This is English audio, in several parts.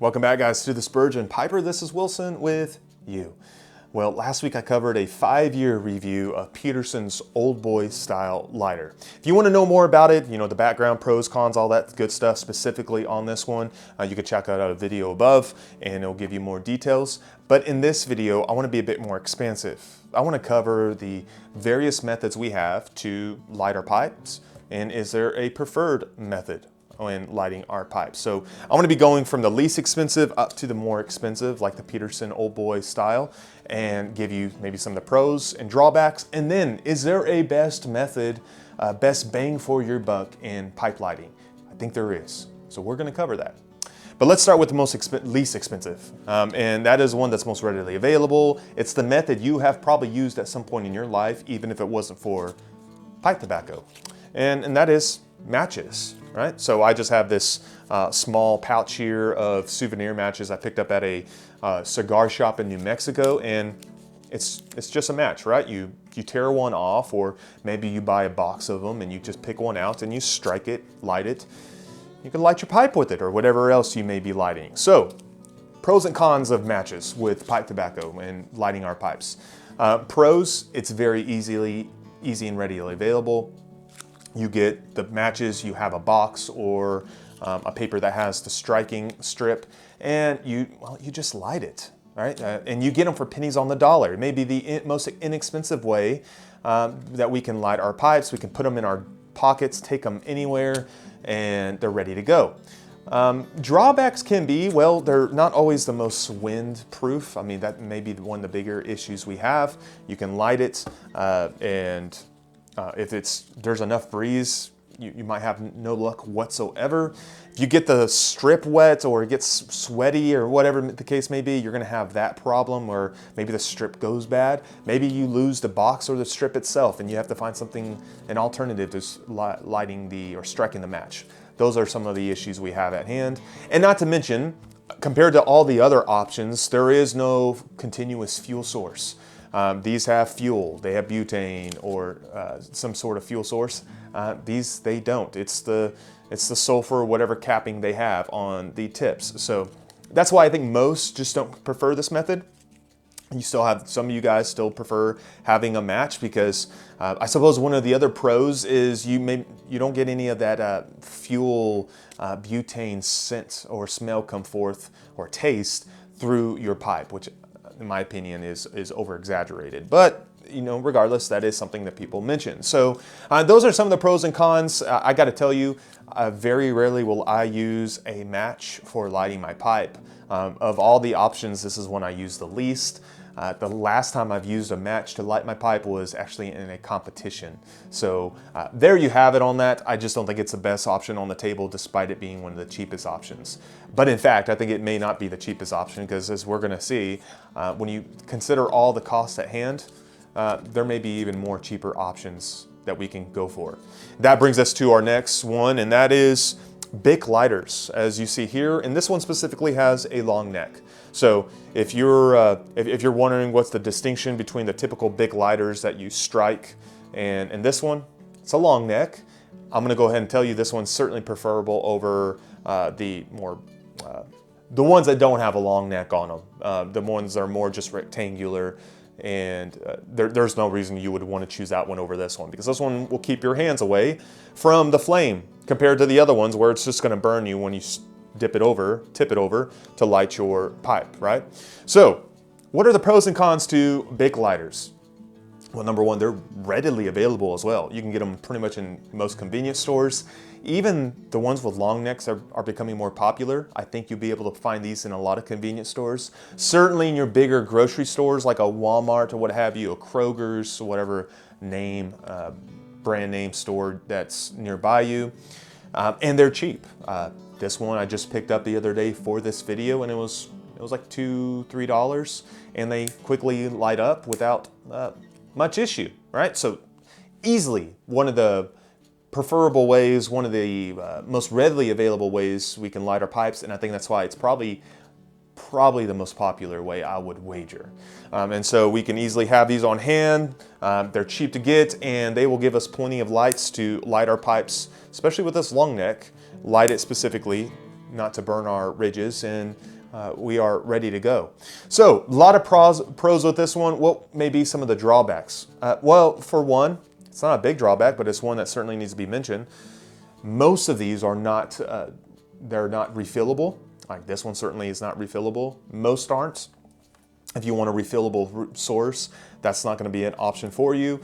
Welcome back, guys, to the TheSpurgeonPiper. This is Wilson with you. Well, last week I covered a 5-year review of Peterson's Old Boy style lighter. If you want to know more about it, the background, pros, cons, all that good stuff specifically on this one, you can check out a video above and it'll give you more details. But in this video, I want to be a bit more expansive. I want to cover the various methods we have to light our pipes, and is there a preferred method when lighting our pipes. So I want to be going from the least expensive up to the more expensive, like the Peterson Old Boy style, and give you maybe some of the pros and drawbacks. And then, is there a best method, best bang for your buck in pipe lighting? I think there is. So we're going to cover that. But let's start with the least expensive. And that is one that's most readily available. It's the method you have probably used at some point in your life, even if it wasn't for pipe tobacco. And that is matches. Right? So I just have this small pouch here of souvenir matches I picked up at a cigar shop in New Mexico, and it's just a match, right? You tear one off, or maybe you buy a box of them and you just pick one out and you strike it, light it. You can light your pipe with it or whatever else you may be lighting. So, pros and cons of matches with pipe tobacco and lighting our pipes. Pros, it's very easy and readily available. You get the matches, you have a box or a paper that has the striking strip, and you just light it, right? And you get them for pennies on the dollar. It may be the most inexpensive way that we can light our pipes. We can put them in our pockets, take them anywhere, and they're ready to go. Drawbacks can be, well, they're not always the most wind proof. I mean, that may be one of the bigger issues we have. You can light it and if there's enough breeze, you might have no luck whatsoever. If you get the strip wet or it gets sweaty or whatever the case may be, you're going to have that problem, or maybe the strip goes bad. Maybe you lose the box or the strip itself and you have to find an alternative to lighting or striking the match. Those are some of the issues we have at hand. And not to mention, compared to all the other options, there is no continuous fuel source. These have fuel, they have butane or some sort of fuel source. These, they don't. It's the sulfur, whatever capping they have on the tips. So that's why I think most just don't prefer this method. You still have, some of you guys still prefer having a match because I suppose one of the other pros is you don't get any of that fuel butane scent or smell come forth or taste through your pipe, which in my opinion is over-exaggerated. But regardless, that is something that people mention. So those are some of the pros and cons. I got to tell you, very rarely will I use a match for lighting my pipe. Of all the options, this is one I use the least. The last time I've used a match to light my pipe was actually in a competition. So there you have it on that. I just don't think it's the best option on the table, despite it being one of the cheapest options. But in fact, I think it may not be the cheapest option, because as we're going to see, when you consider all the costs at hand, there may be even more cheaper options that we can go for. That brings us to our next one, and that is Bic lighters, as you see here, and this one specifically has a long neck. So if you're wondering what's the distinction between the typical Bic lighters that you strike and this one, it's a long neck. I'm going to go ahead and tell you this one's certainly preferable over the ones that don't have a long neck on them. The ones that are more just rectangular, and there's no reason you would want to choose that one over this one, because this one will keep your hands away from the flame compared to the other ones where it's just going to burn you when you tip it over to light your pipe, right? So what are the pros and cons to Bic lighters? Well, number one, they're readily available as well. You can get them pretty much in most convenience stores. Even the ones with long necks are becoming more popular. I think you'll be able to find these in a lot of convenience stores. Certainly in your bigger grocery stores like a Walmart or what have you, a Kroger's, whatever name, brand name store that's nearby you. And they're cheap. This one I just picked up the other day for this video, and it was like $2-3, and they quickly light up without much issue, right? So easily one of the preferable ways, one of the most readily available ways we can light our pipes, and I think that's why it's probably the most popular way, I would wager. And so we can easily have these on hand. They're cheap to get, and they will give us plenty of lights to light our pipes, especially with this long neck. Light it specifically not to burn our ridges, and we are ready to go. So a lot of pros with this one. What may be some of the drawbacks? Well, for one, it's not a big drawback, but it's one that certainly needs to be mentioned. Most of these are not, they're not refillable. Like this one certainly is not refillable. Most aren't. If you want a refillable source, that's not going to be an option for you.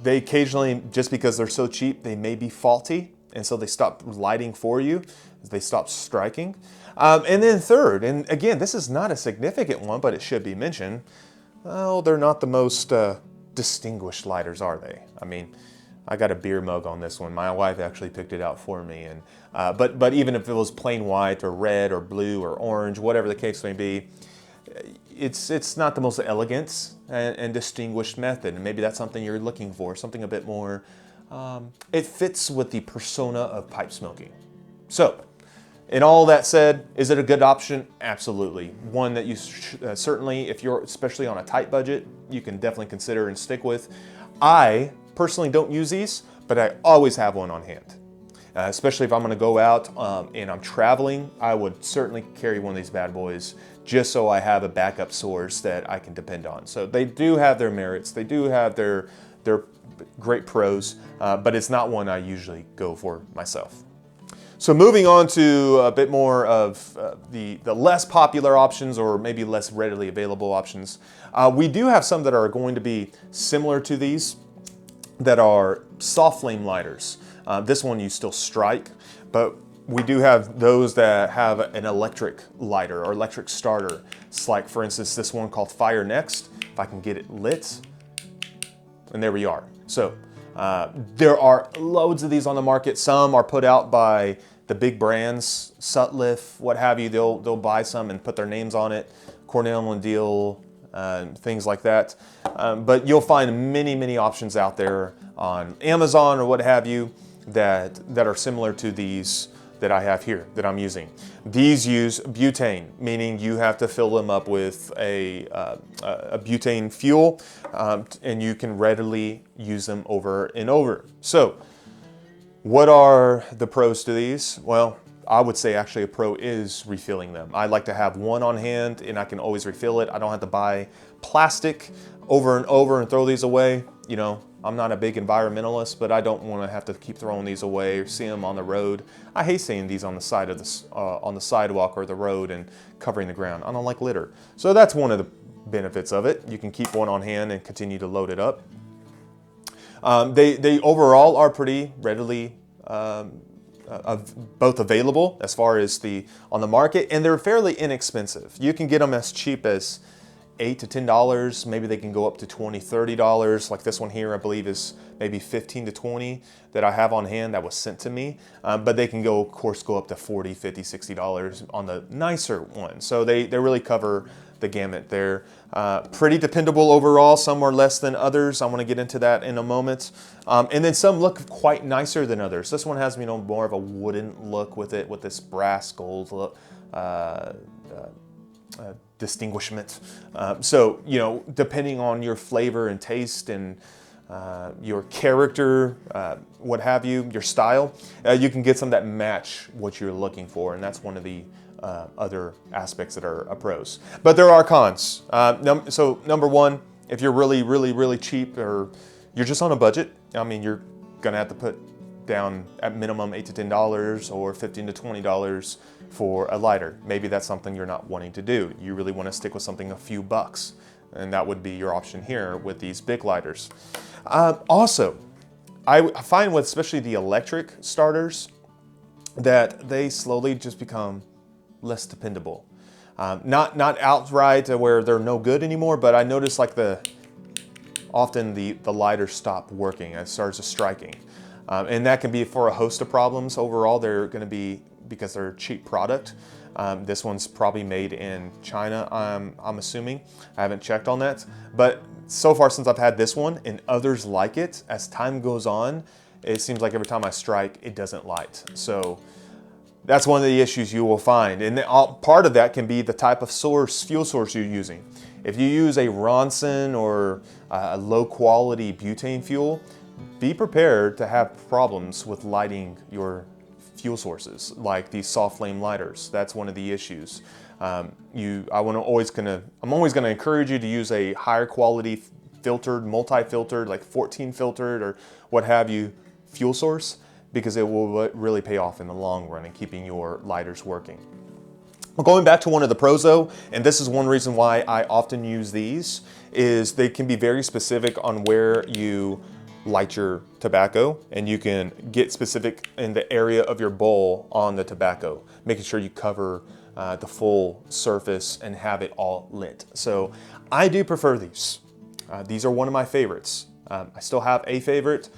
They occasionally, just because they're so cheap, they may be faulty, and so they stop lighting for you. They stop striking. And then third, and again, this is not a significant one, but it should be mentioned. Well, they're not the most distinguished lighters, are they? I mean, I got a beer mug on this one. My wife actually picked it out for me. And but even if it was plain white or red or blue or orange, whatever the case may be, it's not the most elegant and distinguished method. And maybe that's something you're looking for, something a bit more, it fits with the persona of pipe smoking. So, in all that said, is it a good option? Absolutely. One that you certainly, if you're especially on a tight budget, you can definitely consider and stick with. I personally don't use these, but I always have one on hand. Especially if I'm going to go out and I'm traveling, I would certainly carry one of these bad boys just so I have a backup source that I can depend on. So they do have their merits. They do have their great pros, but it's not one I usually go for myself. So moving on to a bit more of the less popular options, or maybe less readily available options. We do have some that are going to be similar to these, that are soft flame lighters. This one you still strike, but we do have those that have an electric lighter or electric starter. It's like, for instance, this one called Fire Next. If I can get it lit, and there we are. So there are loads of these on the market. Some are put out by the big brands, Sutliff, what have you. They'll buy some and put their names on it. Cornell and Diehl, things like that. But you'll find many options out there on Amazon or what have you that are similar to these that I have here that I'm using. These use butane, meaning you have to fill them up with a butane fuel, and you can readily use them over and over. So what are the pros to these? Well, I would say actually a pro is refilling them. I like to have one on hand and I can always refill it. I don't have to buy plastic over and over and throw these away. You know, I'm not a big environmentalist, but I don't want to have to keep throwing these away or see them on the road. I hate seeing these on the side of on the sidewalk or the road and covering the ground. I don't like litter. So that's one of the benefits of it. You can keep one on hand and continue to load it up. They overall are pretty readily both available as far as on the market, and they're fairly inexpensive. You can get them as cheap as $8 to $10. Maybe they can go up to $20, $30. Like this one here, I believe is maybe $15 to $20 that I have on hand that was sent to me. But they can go, of course, go up to $40, $50, $60 on the nicer one. So they really cover the gamut there. Pretty dependable overall. Some are less than others. I want to get into that in a moment. And then some look quite nicer than others. This one has, more of a wooden look with it, with this brass gold look. Distinguishment. So, depending on your flavor and taste and your character, what have you, your style, you can get some that match what you're looking for, and that's one of the other aspects that are pros. But there are cons. So number one, if you're really cheap or you're just on a budget, you're gonna have to put down at minimum $8 to $10 or $15 to $20 for a lighter. Maybe that's something you're not wanting to do. You really want to stick with something a few bucks, and that would be your option here with these big lighters. Also, I find with especially the electric starters that they slowly just become less dependable. Not outright where they're no good anymore, but I notice like often the lighters stop working and it starts striking. And that can be for a host of problems. Overall, they're going to be, because they're a cheap product. This one's probably made in China, I'm assuming. I haven't checked on that. But so far since I've had this one and others like it, as time goes on, it seems like every time I strike, it doesn't light. So that's one of the issues you will find. And part of that can be the type of fuel source you're using. If you use a Ronson or a low quality butane fuel, be prepared to have problems with lighting your fuel sources, like these soft flame lighters. That's one of the issues. I'm always gonna encourage you to use a higher quality filtered, multi-filtered, like 14 filtered or what have you, fuel source, because it will really pay off in the long run in keeping your lighters working. Well, going back to one of the pros though, and this is one reason why I often use these, is they can be very specific on where you light your tobacco, and you can get specific in the area of your bowl on the tobacco, making sure you cover the full surface and have it all lit. So I do prefer these. These are one of my favorites. I still have a favorite.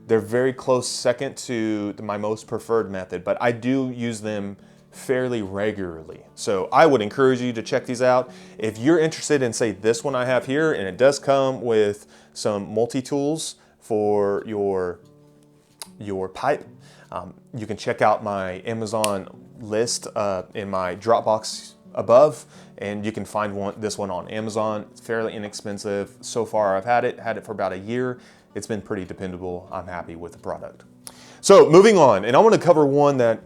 They're very close second to my most preferred method, but I do use them fairly regularly. So I would encourage you to check these out. If you're interested in, say, this one I have here, and it does come with some multi-tools for your pipe, you can check out my Amazon list in my Dropbox above, and you can find this one on Amazon. It's fairly inexpensive. So far I've had it for about a year. It's been pretty dependable. I'm happy with the product. So moving on, and I want to cover one that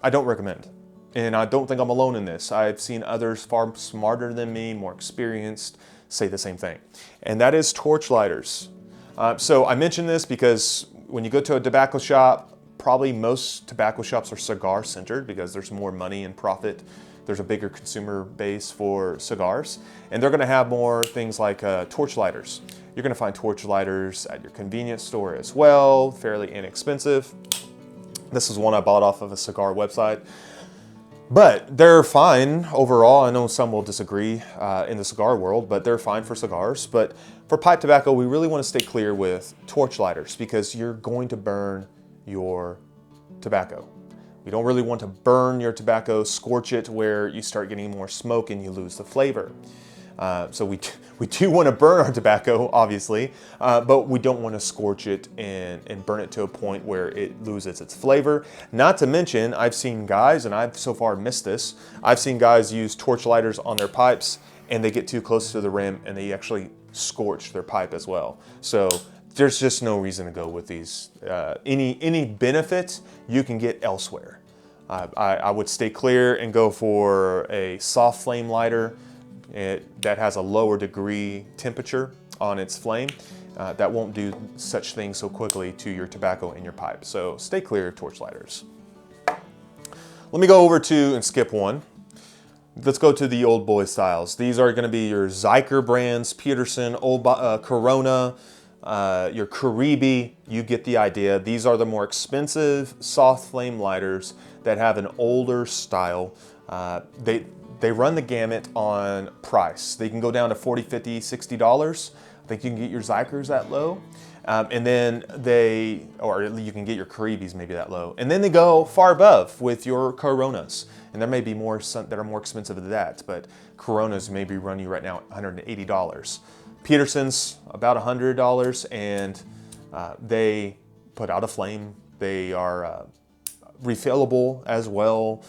I don't recommend. And I don't think I'm alone in this. I've seen others far smarter than me, more experienced, say the same thing. And that is torch lighters. So I mention this because when you go to a tobacco shop, probably most tobacco shops are cigar centered because there's more money and profit. There's a bigger consumer base for cigars, and they're gonna have more things like torch lighters. You're gonna find torch lighters at your convenience store as well, fairly inexpensive. This is one I bought off of a cigar website. But they're fine overall. I know some will disagree in the cigar world, but they're fine for cigars. But for pipe tobacco, we really want to stay clear with torch lighters because you're going to burn your tobacco. You don't really want to burn your tobacco, scorch it where you start getting more smoke and you lose the flavor. So we do want to burn our tobacco, obviously, but we don't want to scorch it and burn it to a point where it loses its flavor. Not to mention, I've seen guys, and I've so far missed this, I've seen guys use torch lighters on their pipes and they get too close to the rim and they actually scorch their pipe as well. So there's just no reason to go with these. Any benefit you can get elsewhere. I would stay clear and go for a soft flame lighter that has a lower degree temperature on its flame. That won't do such things so quickly to your tobacco in your pipe. So stay clear of torch lighters. Let me go over to and skip one. Let's go to the old boy styles. These are gonna be your Zyker brands, Peterson, Corona, your Caribe, you get the idea. These are the more expensive soft flame lighters that have an older style. They run the gamut on price. They can go down to $40, $50, $60. I think you can get your Zykers that low. And then you can get your Caribes maybe that low. And then they go far above with your Coronas. And there may be more that are more expensive than that, but Coronas maybe run you right now at $180. Peterson's about $100, and they put out a flame. They are refillable as well.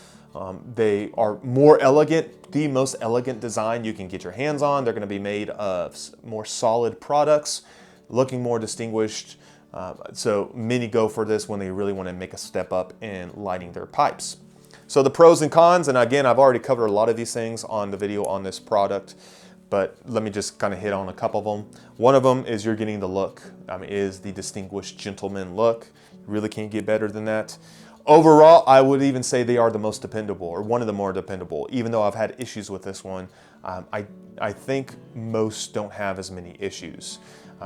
They are more elegant, the most elegant design you can get your hands on. They're gonna be made of more solid products, looking more distinguished. So many go for this when they really wanna make a step up in lighting their pipes. So the pros and cons, and again, I've already covered a lot of these things on the video on this product, but let me just kind of hit on a couple of them. One of them is you're getting the look, is the distinguished gentleman look. You really can't get better than that. Overall, I would even say they are the most dependable, or one of the more dependable, even though I've had issues with this one. I think most don't have as many issues.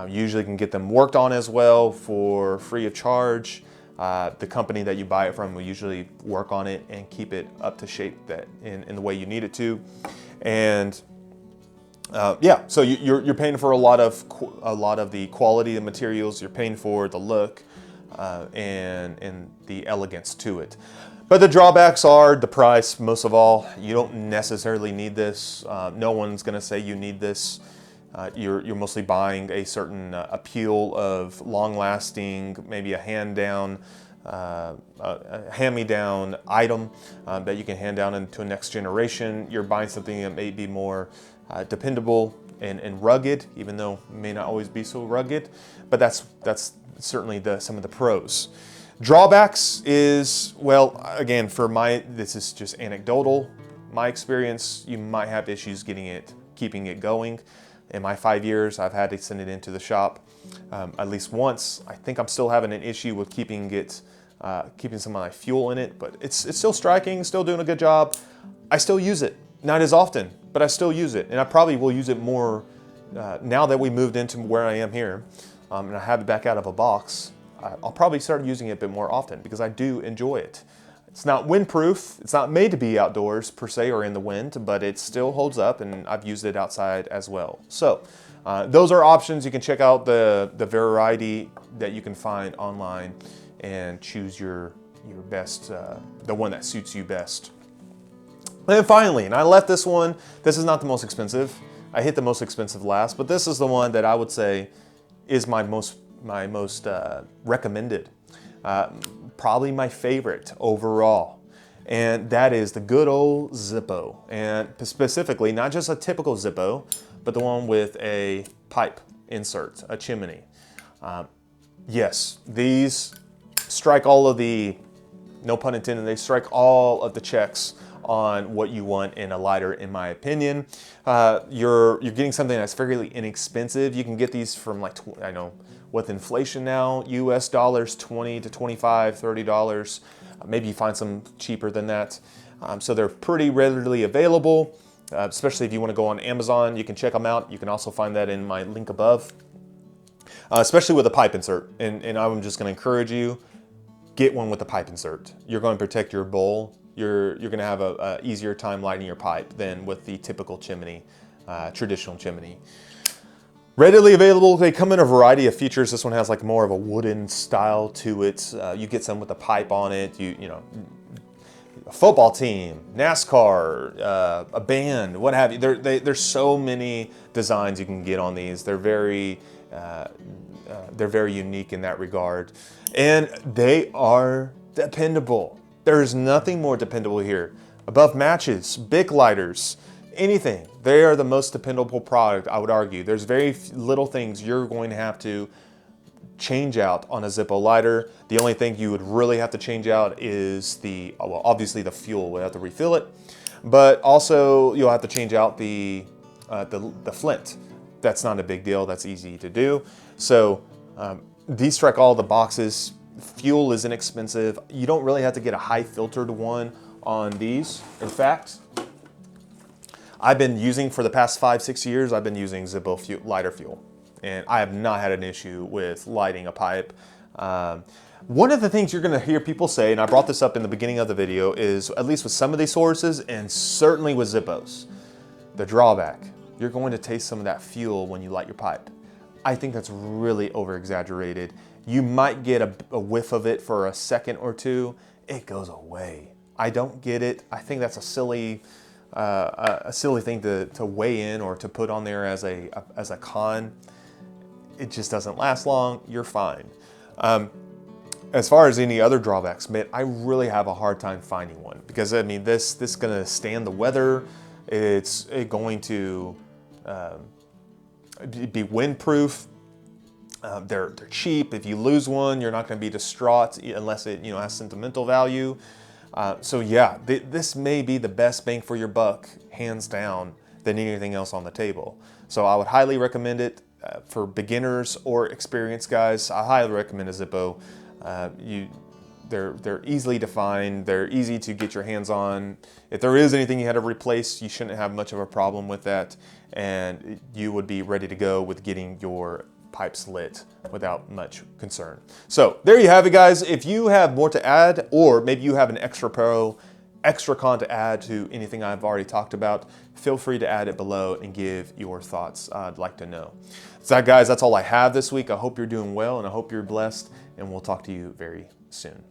Usually can get them worked on as well for free of charge. The company that you buy it from will usually work on it and keep it up to shape in the way you need it to. And yeah, so you're paying for a lot of the quality of materials. You're paying for the look and the elegance to it. But the drawbacks are the price, most of all. You don't necessarily need this. No one's gonna say you need this. You're mostly buying a certain appeal of long-lasting, maybe a hand-down, a hand-me-down item that you can hand down into a next generation. You're buying something that may be more dependable and rugged, even though it may not always be so rugged. But that's certainly some of the pros. Drawbacks is, well, again, this is just anecdotal. My experience, you might have issues keeping it going. In my 5 years, I've had to send it into the shop at least once. I think I'm still having an issue with keeping some of my fuel in it, but it's still striking, still doing a good job. I still use it, not as often, but I still use it, and I probably will use it more now that we moved into where I am here, and I have it back out of a box. I'll probably start using it a bit more often because I do enjoy it. It's not windproof. It's not made to be outdoors per se or in the wind, but it still holds up, and I've used it outside as well. So those are options. You can check out the variety that you can find online and choose your best, the one that suits you best. And then finally, and I left this one, this is not the most expensive. I hit the most expensive last, but this is the one that I would say is my most recommended. Probably my favorite overall. And that is the good old Zippo. And specifically, not just a typical Zippo, but the one with a pipe insert, a chimney. Yes, these strike all of the, no pun intended, they strike all of the checks on what you want in a lighter, in my opinion. You're getting something that's fairly inexpensive. You can get these from like, I know with inflation now, US dollars, $20 to $25, $30. Maybe you find some cheaper than that. So they're pretty readily available, especially if you want to go on Amazon. You can check them out. You can also find that in my link above, especially with a pipe insert. And I'm just going to encourage you, get one with a pipe insert. You're going to protect your bowl. You're going to have a easier time lighting your pipe than with the typical chimney, traditional chimney. Readily available. They come in a variety of features. This one has like more of a wooden style to it. You get some with a pipe on it. You know, a football team, NASCAR, a band, what have you. There's so many designs you can get on these. They're very unique in that regard, and they are dependable. There's nothing more dependable here. Above matches, Bic lighters, anything. They are the most dependable product, I would argue. There's very little things you're going to have to change out on a Zippo lighter. The only thing you would really have to change out is well, obviously the fuel. We'll have to refill it, but also you'll have to change out the flint. That's not a big deal. That's easy to do. So these strike all the boxes. Fuel is inexpensive. You don't really have to get a high filtered one on these. In fact, I've been using, for the past 5-6 years, I've been using Zippo lighter fuel, and I have not had an issue with lighting a pipe. One of the things you're gonna hear people say, and I brought this up in the beginning of the video, is at least with some of these sources, and certainly with Zippos, the drawback, you're going to taste some of that fuel when you light your pipe. I think that's really over-exaggerated. You might get a whiff of it for a second or two. It goes away. I don't get it. I think that's a silly thing to weigh in or to put on there as a con. It just doesn't last long. You're fine. As far as any other drawbacks, man, I really have a hard time finding one, because I mean, this is gonna stand the weather. It's going to be windproof. They're cheap. If you lose one, you're not going to be distraught unless it has sentimental value. So yeah, this may be the best bang for your buck, hands down, than anything else on the table. So I would highly recommend it for beginners or experienced guys. I highly recommend a Zippo. They're easily defined. They're easy to get your hands on. If there is anything you had to replace, you shouldn't have much of a problem with that, and you would be ready to go with getting your pipes lit without much concern. So there you have it, guys. If you have more to add, or maybe you have an extra con to add to anything I've already talked about, feel free to add it below and give your thoughts. I'd like to know. So guys, that's all I have this week. I hope you're doing well, and I hope you're blessed, and we'll talk to you very soon.